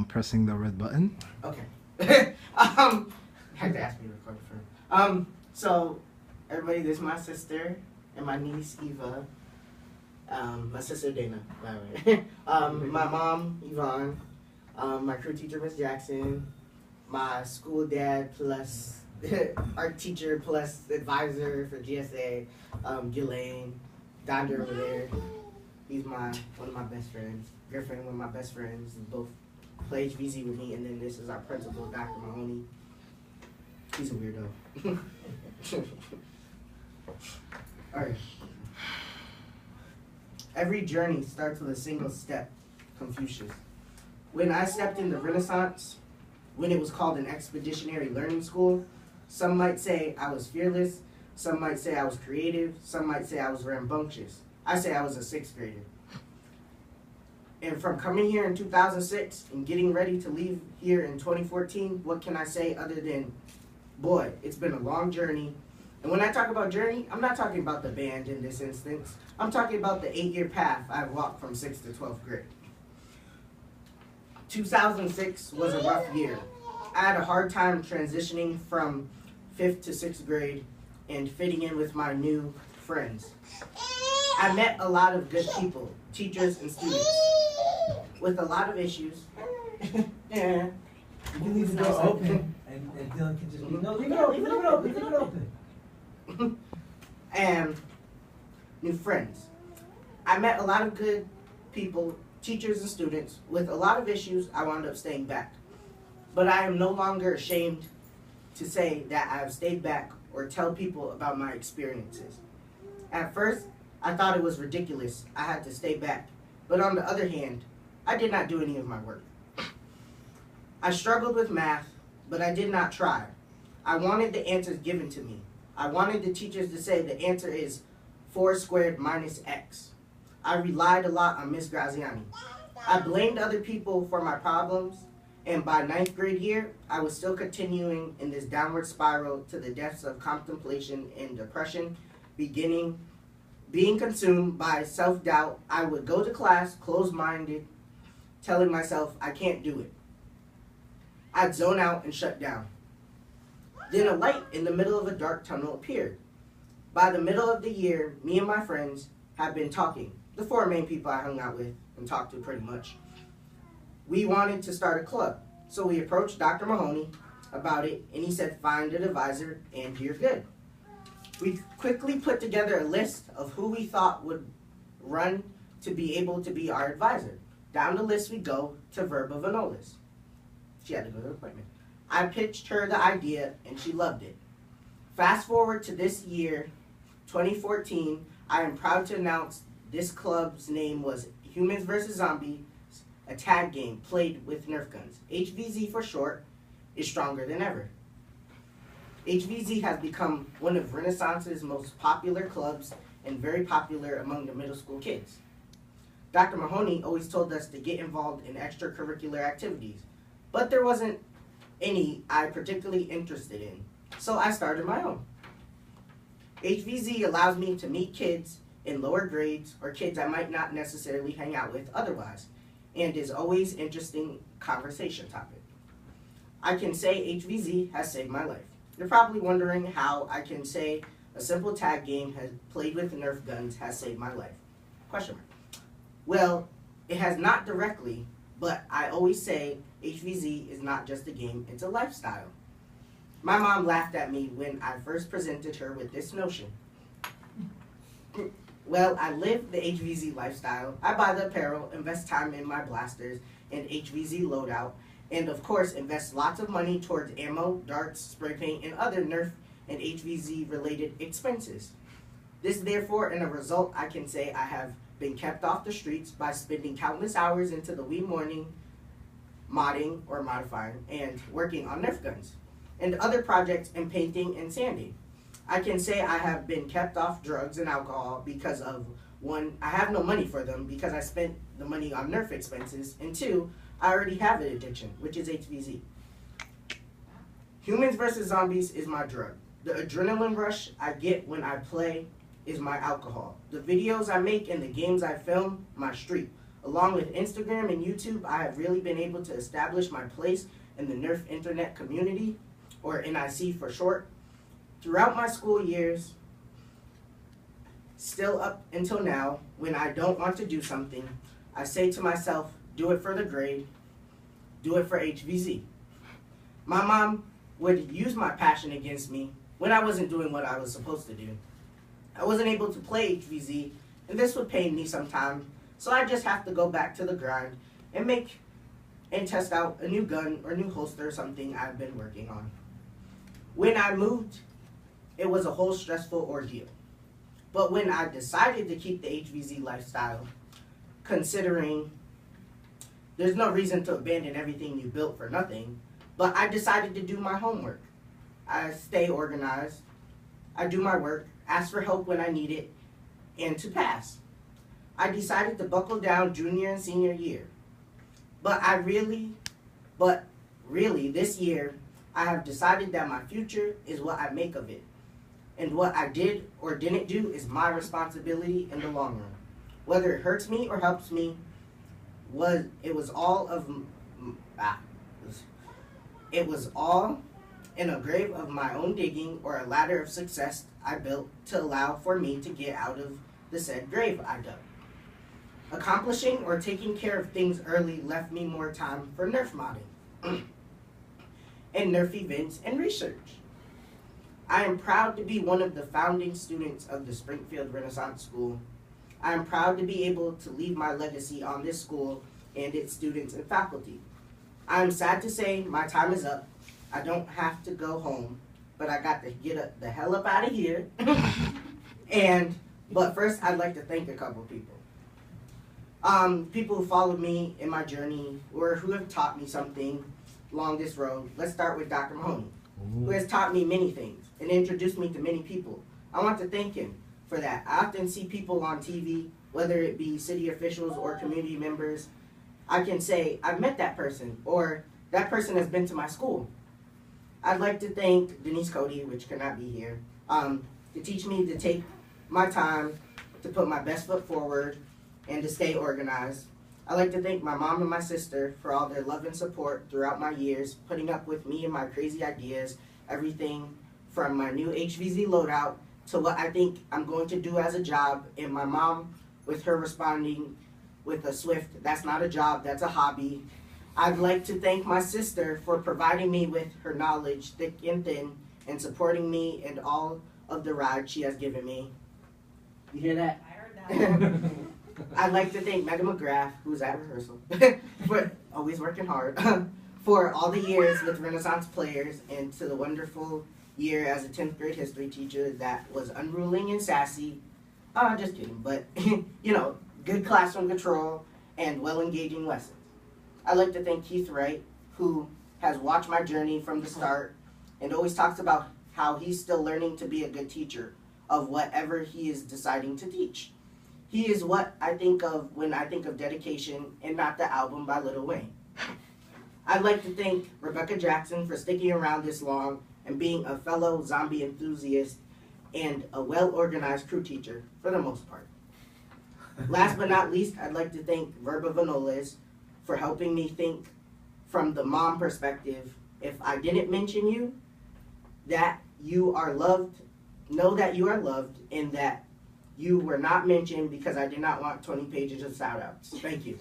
pressing the red button. Okay. Had to ask me to record first. So, everybody, this is my sister and my niece Eva. My sister Dana, by the way. My mom Yvonne. My crew teacher Miss Jackson. My school dad plus art teacher plus advisor for GSA, Ghislaine. Donder over there. He's one of my best friends. Griffin, one of my best friends. Both play HVZ with me, and then this is our principal, Dr. Mahoney. He's a weirdo. Alright. Every journey starts with a single step, Confucius. When I stepped into Renaissance, when it was called an expeditionary learning school, some might say I was fearless, some might say I was creative, some might say I was rambunctious. I say I was a sixth grader. And from coming here in 2006 and getting ready to leave here in 2014, what can I say other than, boy, it's been a long journey. And when I talk about journey, I'm not talking about the band in this instance. I'm talking about the 8-year path I've walked from 6th to 12th grade. 2006 was a rough year. I had a hard time transitioning from 5th to 6th grade and fitting in with my new friends. I met a lot of good people, teachers and students, with a lot of issues. Yeah. You can leave the door open, and Dylan can just be, no, leave it open. And new friends. I met a lot of good people, teachers and students, with a lot of issues. I wound up staying back. But I am no longer ashamed to say that I have stayed back or tell people about my experiences. At first, I thought it was ridiculous I had to stay back. But on the other hand, I did not do any of my work. I struggled with math, but I did not try. I wanted the answers given to me. I wanted the teachers to say the answer is 4 squared minus x. I relied a lot on Miss Graziani. I blamed other people for my problems, and by 9th grade year, I was still continuing in this downward spiral to the depths of contemplation and depression, being consumed by self-doubt. I would go to class closed-minded, telling myself I can't do it. I'd zone out and shut down. Then a light in the middle of a dark tunnel appeared. By the middle of the year, me and my friends have been talking, the 4 main people I hung out with and talked to pretty much. We wanted to start a club, so we approached Dr. Mahoney about it, and he said, find an advisor and you're good. We quickly put together a list of who we thought would run to be able to be our advisor. Down the list we go to Verba Vanolis. She had to go to the appointment. I pitched her the idea, and she loved it. Fast forward to this year, 2014, I am proud to announce this club's name was Humans vs. Zombies, a tag game played with Nerf guns. HVZ for short is stronger than ever. HVZ has become one of Renaissance's most popular clubs and very popular among the middle school kids. Dr. Mahoney always told us to get involved in extracurricular activities, but there wasn't any I particularly interested in, so I started my own. HVZ allows me to meet kids in lower grades or kids I might not necessarily hang out with otherwise, and is always interesting conversation topic. I can say HVZ has saved my life. You're probably wondering how I can say a simple tag game has played with Nerf guns has saved my life. Question mark. Well, it has not directly, but I always say HVZ is not just a game, it's a lifestyle. My mom laughed at me when I first presented her with this notion. Well, I live the HVZ lifestyle. I buy the apparel, invest time in my blasters and HVZ loadout, and of course invest lots of money towards ammo, darts, spray paint, and other Nerf and HVZ related expenses. This therefore, in a result, I can say I have been kept off the streets by spending countless hours into the wee morning modding or modifying and working on Nerf guns and other projects in painting and sanding. I can say I have been kept off drugs and alcohol because of, 1, I have no money for them because I spent the money on Nerf expenses, and 2, I already have an addiction, which is HVZ. Humans vs. Zombies is my drug. The adrenaline rush I get when I play is my alcohol. The videos I make and the games I film, my street. Along with Instagram and YouTube, I have really been able to establish my place in the Nerf internet community, or NIC for short. Throughout my school years, still up until now, when I don't want to do something, I say to myself, do it for the grade, do it for HVZ. My mom would use my passion against me when I wasn't doing what I was supposed to do. I wasn't able to play HVZ, and this would pain me sometimes, so I just have to go back to the grind and test out a new gun or new holster or something I've been working on. When I moved, it was a whole stressful ordeal. But when I decided to keep the HVZ lifestyle, considering there's no reason to abandon everything you built for nothing, but I decided to do my homework. I stay organized, I do my work, ask for help when I need it, and to pass. I decided to buckle down junior and senior year. But really, this year, I have decided that my future is what I make of it. And what I did or didn't do is my responsibility in the long run. Whether it hurts me or helps me, it was all in a grave of my own digging, or a ladder of success I built to allow for me to get out of the said grave I dug. Accomplishing or taking care of things early left me more time for Nerf modding and Nerf events and research. I am proud to be one of the founding students of the Springfield Renaissance School. I am proud to be able to leave my legacy on this school and its students and faculty. I am sad to say my time is up. I don't have to go home, but I got to get the hell up out of here. But first, I'd like to thank a couple people. People who followed me in my journey, or who have taught me something along this road. Let's start with Dr. Mahoney, who has taught me many things and introduced me to many people. I want to thank him for that. I often see people on TV, whether it be city officials or community members. I can say, I've met that person, or that person has been to my school. I'd like to thank Denise Cody, which cannot be here, to teach me to take my time, to put my best foot forward, and to stay organized. I'd like to thank my mom and my sister for all their love and support throughout my years, putting up with me and my crazy ideas, everything from my new HVZ loadout to what I think I'm going to do as a job, and my mom with her responding with a swift, that's not a job, that's a hobby. I'd like to thank my sister for providing me with her knowledge, thick and thin, and supporting me in all of the rides she has given me. You hear that? I heard that. I'd like to thank Megan McGrath, who's at rehearsal, for always working hard, for all the years with Renaissance players, and to the wonderful year as a 10th grade history teacher that was unruly and sassy. Just kidding, but, good classroom control and well-engaging lessons. I'd like to thank Keith Wright, who has watched my journey from the start and always talks about how he's still learning to be a good teacher of whatever he is deciding to teach. He is what I think of when I think of dedication, and not the album by Lil Wayne. I'd like to thank Rebecca Jackson for sticking around this long and being a fellow zombie enthusiast and a well-organized crew teacher for the most part. Last but not least, I'd like to thank Verba Vanoles for helping me think from the mom perspective. If I didn't mention you, that you are loved, know that you are loved, and that you were not mentioned because I did not want 20 pages of shout outs. Thank you.